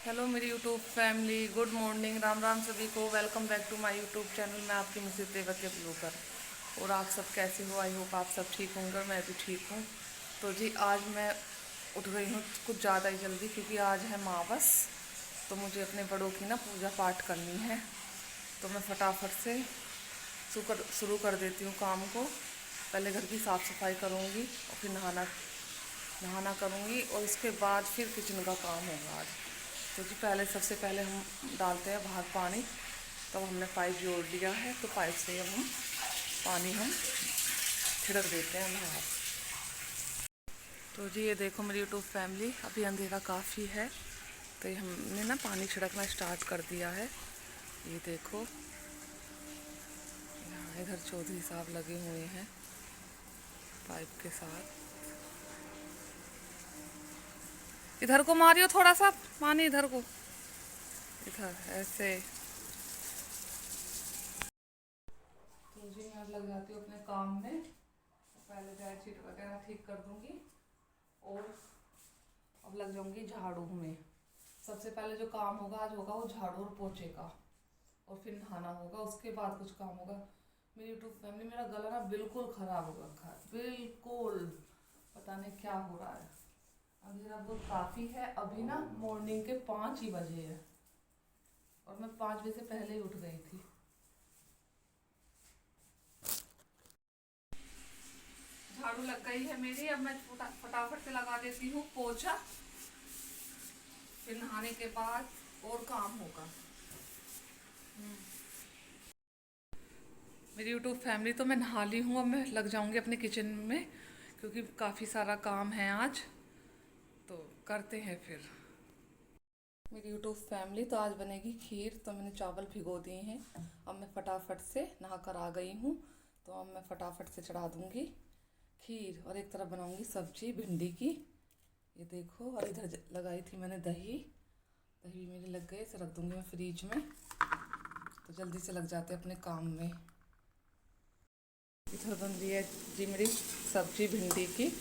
Hello मेरी YouTube family, good morning, Ram Ram सभी को। Welcome back to my YouTube channel. मैं आपकी मिसेस देवक के ब्लॉगर। और आप सब कैसे हो? आई होप आप सब ठीक होंगे। मैं भी ठीक हूँ। तो जी आज मैं उठ गई हूँ कुछ ज़्यादा ही जल्दी, क्योंकि आज है मावस। तो मुझे अपने बड़ों की ना पूजा पाठ करनी है। तो मैं फटाफट से शुरू कर देती हूँ काम को। पहले घर की साफ़ सफाई करूँगी और फिर नहाना नहाना करूँगी, और उसके बाद फिर किचन का काम होगा आज। तो जी पहले सबसे पहले हम डालते हैं बाहर पानी। तब हमने पाइप जोड़ लिया है, तो पाइप से अब हम पानी छिड़क देते हैं बाहर। तो जी ये देखो मेरी यूट्यूब फैमिली, अभी अंधेरा काफ़ी है, तो ये हमने ना पानी छिड़कना स्टार्ट कर दिया है। ये देखो यहाँ इधर चौधरी साहब लगे हुए हैं पाइप के साथ। इधर को मारियो थोड़ा सा पानी, इधर को, इधर ऐसे। तो जी मैं अब लग जाती हूँ अपने काम में। पहले बेडशीट वगैरह ठीक कर दूंगी, और अब लग जाऊंगी झाड़ू में। सबसे पहले जो काम होगा आज होगा वो झाड़ू और पोछे का, और फिर नहाना होगा, उसके बाद कुछ काम होगा। मेरी यूट्यूब फैमिली, मेरा गला ना बिल्कुल ख़राब हो रखा है, बिल्कुल। पता नहीं क्या हो रहा है। अंधेरा बहुत काफ़ी है, अभी ना मॉर्निंग के 5 ही बजे है, और मैं 5 बजे से पहले ही उठ गई थी। झाड़ू लग गई है मेरी, अब मैं फटाफट से लगा देती हूँ पोछा। फिर नहाने के बाद और काम होगा। मेरी यूट्यूब फैमिली, तो मैं नहा ली हूँ, अब मैं लग जाऊँगी अपने किचन में, क्योंकि काफ़ी सारा काम है आज। तो करते हैं फिर। मेरी यूट्यूब फैमिली, तो आज बनेगी खीर। तो मैंने चावल भिगो दिए हैं। अब मैं फटाफट से नहा कर आ गई हूँ, तो अब मैं फटाफट से चढ़ा दूँगी खीर, और एक तरफ बनाऊँगी सब्जी भिंडी की। ये देखो, और इधर लगाई थी मैंने दही। दही मेरे लग गए, इसे रख दूँगी मैं फ्रीज में, तो जल्दी से लग जाते हैं अपने काम में। इधर बन रही है जी मेरी सब्जी भिंडी की,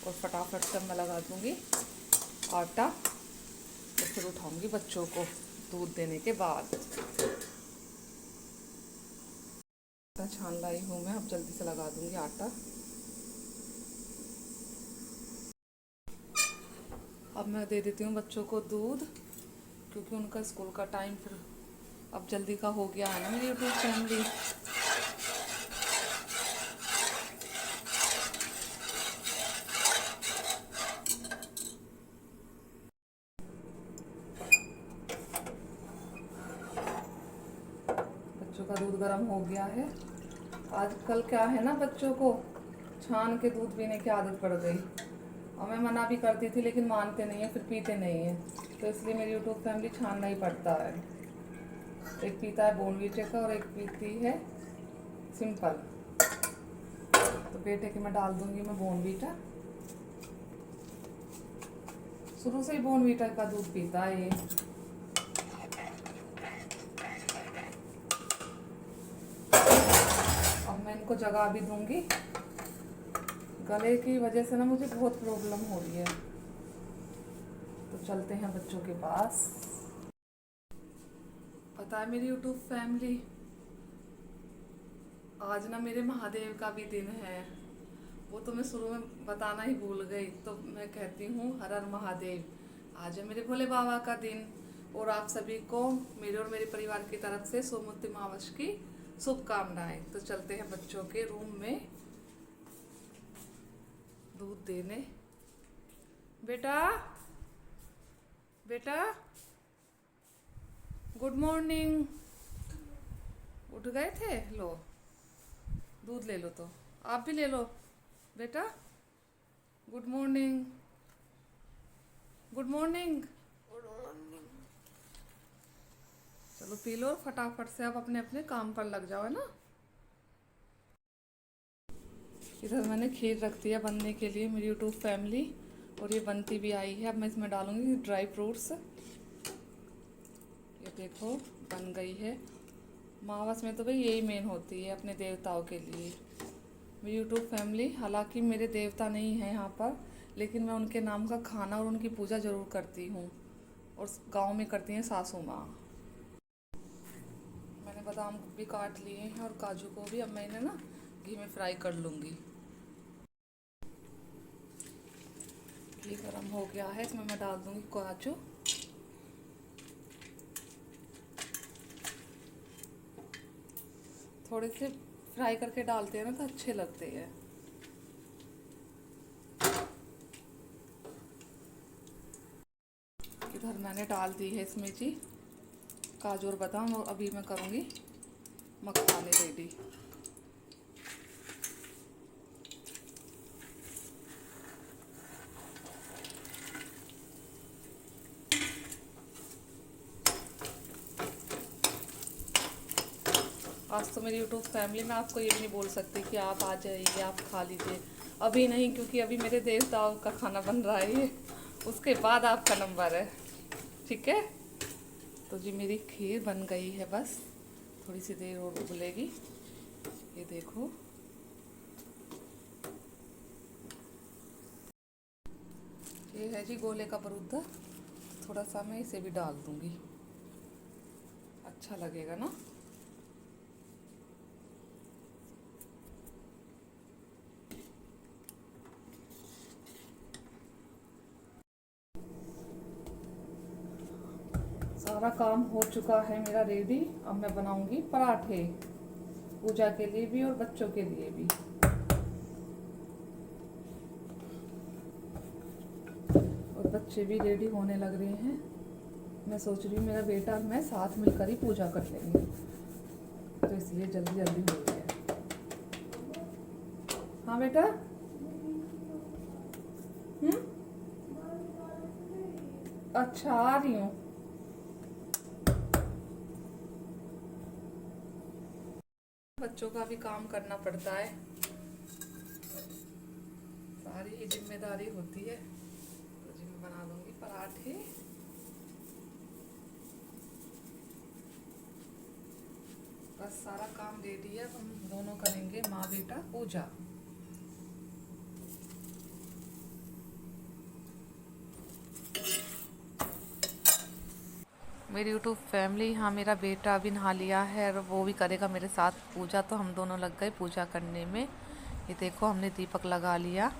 और फटाफट से मैं लगा दूँगी आटा, और फिर उठाऊँगी बच्चों को दूध देने के बाद। आटा छान लाई हूँ मैं, अब जल्दी से लगा दूँगी आटा। अब मैं दे देती हूँ बच्चों को दूध, क्योंकि उनका स्कूल का टाइम फिर अब जल्दी का हो गया है ना मेरी यूट्यूब फैमिली। बच्चों का दूध गर्म हो गया है। आजकल क्या है ना, बच्चों को छान के दूध पीने की आदत पड़ गई, और मैं मना भी करती थी, लेकिन मानते नहीं है, फिर पीते नहीं है। तो इसलिए मेरी यूट्यूब फैमिली छानना ही पड़ता है। एक पीता है बॉर्नवीटा का, और एक पीती है सिंपल। तो बेटे के मैं डाल दूंगी मैं बॉर्नवीटा। शुरू से ही बॉर्नवीटा का दूध पीता है ये। अब मैं इनको जगा भी दूंगी। गले की वजह से ना मुझे बहुत प्रॉब्लम हो रही है। तो चलते हैं बच्चों के पास। पता है मेरी यूट्यूब फैमिली, आज ना मेरे महादेव का भी दिन है। वो तो मैं शुरू में बताना ही भूल गई, तो मैं कहती हूँ हर हर महादेव। आज है मेरे भोले बाबा का दिन, और आप सभी को मेरे और मेरे परिवार की तरफ से सोमवती अमावस की शुभकामनाएं। तो चलते हैं बच्चों के रूम में दूध देने। बेटा, बेटा, गुड मॉर्निंग। उठ गए थे? लो दूध ले लो, तो आप भी ले लो बेटा। Good morning, good morning. चलो पी लो फटाफट से, आप अपने अपने काम पर लग जाओ, है ना। इधर मैंने खीर रख दिया बनने के लिए मेरी यूट्यूब फैमिली, और ये बनती भी आई है। अब मैं इसमें डालूंगी ड्राई फ्रूट्स। ये देखो बन गई है। मावस में तो भाई यही मेन होती है अपने देवताओं के लिए। मेरी यूट्यूब फैमिली, हालांकि मेरे देवता नहीं हैं यहाँ पर, लेकिन मैं उनके नाम का खाना और उनकी पूजा ज़रूर करती हूँ। और गांव में करती हैं सासू माँ। मैंने बादाम भी काट लिए हैं और काजू को भी अब मैं इन्हें ना घी में फ्राई कर लूँगी। घी गर्म हो गया है, इसमें मैं डाल दूँगी काजू। थोड़े से फ्राई करके डालते हैं ना तो अच्छे लगते हैं। इधर मैंने डाल दी है इसमें जी काजू और बादाम, और अभी मैं करूँगी मखाने रेडी। आज तो मेरी यूट्यूब फैमिली में आपको ये भी नहीं बोल सकती कि आप आ जाइए, आप खा लीजिए। अभी नहीं, क्योंकि अभी मेरे देवताओं का खाना बन रहा है ये, उसके बाद आपका नंबर है, ठीक है। तो जी मेरी खीर बन गई है, बस थोड़ी सी देर और उबलेगी। ये देखो, ये है जी गोले का बरूदा। थोड़ा सा मैं इसे भी डाल दूंगी, अच्छा लगेगा ना। सारा काम हो चुका है मेरा रेडी। अब मैं बनाऊंगी पराठे, पूजा के लिए भी और बच्चों के लिए भी। और बच्चे भी रेडी होने लग रहे हैं। मैं सोच रही हूँ मेरा बेटा और मैं साथ मिलकर ही पूजा कर लेंगे, तो इसलिए जल्दी जल्दी हो गया। हाँ बेटा, अच्छा आ रही हूँ। बच्चों का भी काम करना पड़ता है, सारी ही जिम्मेदारी होती है। तो जी मैं बना दूंगी पराठे। बस सारा काम रेडी है, हम दोनों करेंगे माँ बेटा पूजा। मेरी यूट्यूब फैमिली, हाँ मेरा बेटा अभी नहा लिया है और वो भी करेगा मेरे साथ पूजा, तो हम दोनों लग गए पूजा करने में। ये देखो हमने दीपक लगा लिया।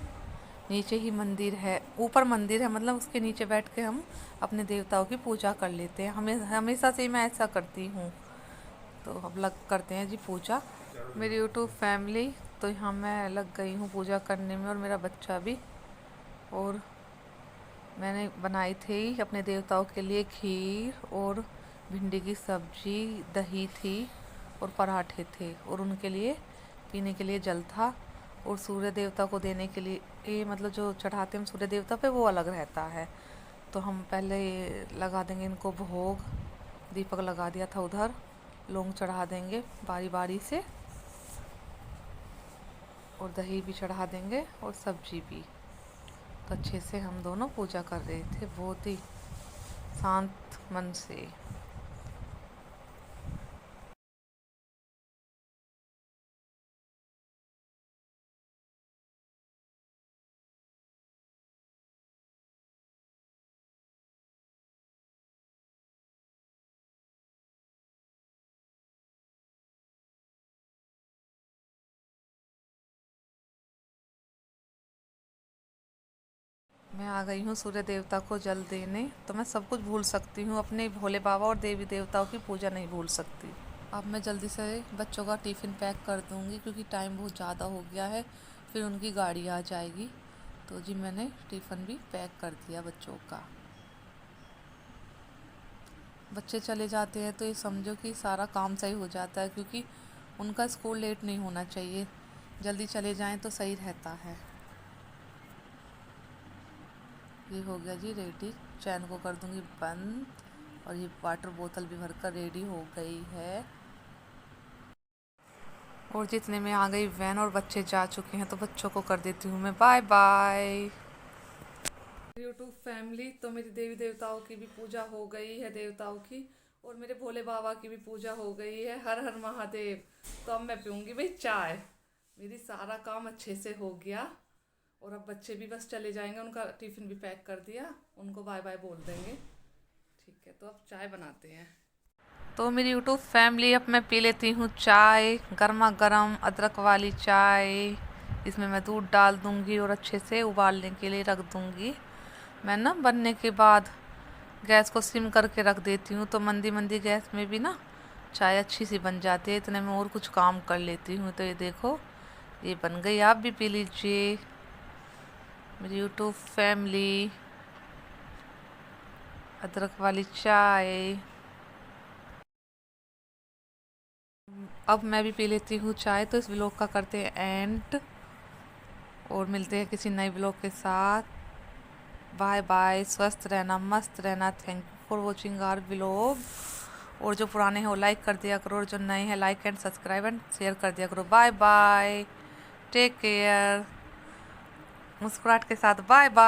नीचे ही मंदिर है, ऊपर मंदिर है, मतलब उसके नीचे बैठ के हम अपने देवताओं की पूजा कर लेते हैं। हमें हमेशा से मैं ऐसा करती हूँ। तो अब लग करते हैं जी पूजा मेरी यूट्यूब फैमिली। तो यहाँ मैं लग गई हूँ पूजा करने में और मेरा बच्चा भी। और मैंने बनाई थी अपने देवताओं के लिए खीर और भिंडी की सब्जी, दही थी और पराठे थे, और उनके लिए पीने के लिए जल था। और सूर्य देवता को देने के लिए ये मतलब जो चढ़ाते हैं हम सूर्य देवता पे, वो अलग रहता है। तो हम पहले लगा देंगे इनको भोग। दीपक लगा दिया था उधर, लौंग चढ़ा देंगे बारी बारी से, और दही भी चढ़ा देंगे और सब्जी भी। तो अच्छे से हम दोनों पूजा कर रहे थे, बहुत ही शांत मन से। मैं आ गई हूँ सूर्य देवता को जल देने। तो मैं सब कुछ भूल सकती हूँ, अपने भोले बाबा और देवी देवताओं की पूजा नहीं भूल सकती। अब मैं जल्दी से बच्चों का टिफ़िन पैक कर दूँगी, क्योंकि टाइम बहुत ज़्यादा हो गया है, फिर उनकी गाड़ी आ जाएगी। तो जी मैंने टिफ़िन भी पैक कर दिया बच्चों का। बच्चे चले जाते हैं तो ये समझो कि सारा काम सही हो जाता है, क्योंकि उनका स्कूल लेट नहीं होना चाहिए। जल्दी चले जाएं तो सही रहता है। ये हो गया जी रेडी, चैन को कर दूंगी बंद। और ये वाटर बोतल भी भरकर रेडी हो गई है। और जितने में आ गई वैन और बच्चे जा चुके हैं, तो बच्चों को कर देती हूँ मैं बाय बाय। यूट्यूब फैमिली, तो मेरी देवी देवताओं की भी पूजा हो गई है, देवताओं की, और मेरे भोले बाबा की भी पूजा हो गई है। हर हर महादेव। तो अब मैं पीऊँगी भाई चाय। मेरी सारा काम अच्छे से हो गया, और अब बच्चे भी बस चले जाएंगे, उनका टिफ़िन भी पैक कर दिया, उनको बाय बाय बोल देंगे। ठीक है, तो अब चाय बनाते हैं। तो मेरी यूट्यूब फैमिली, अब मैं पी लेती हूँ चाय, गर्मा गर्म अदरक वाली चाय। इसमें मैं दूध डाल दूँगी और अच्छे से उबालने के लिए रख दूँगी। मैं ना बनने के बाद गैस को सिम करके रख देती हूँ, तो मंदी मंदी गैस में भी ना चाय अच्छी सी बन जाती है। इतने में और कुछ काम कर लेती हूँ। तो ये देखो, ये बन गई, आप भी पी लीजिए मेरी यूट्यूब फैमिली, अदरक वाली चाय। अब मैं भी पी लेती हूँ चाय। तो इस व्लॉग का करते हैं एंड और मिलते हैं किसी नए व्लॉग के साथ। बाय बाय, स्वस्थ रहना, मस्त रहना। Thank you for watching our vlog. और जो पुराने हैं वो लाइक कर दिया करो, और जो नए हैं like and subscribe and share कर दिया करो। बाय बाय, टेक केयर, मुस्कुराहट के साथ बाय बाय।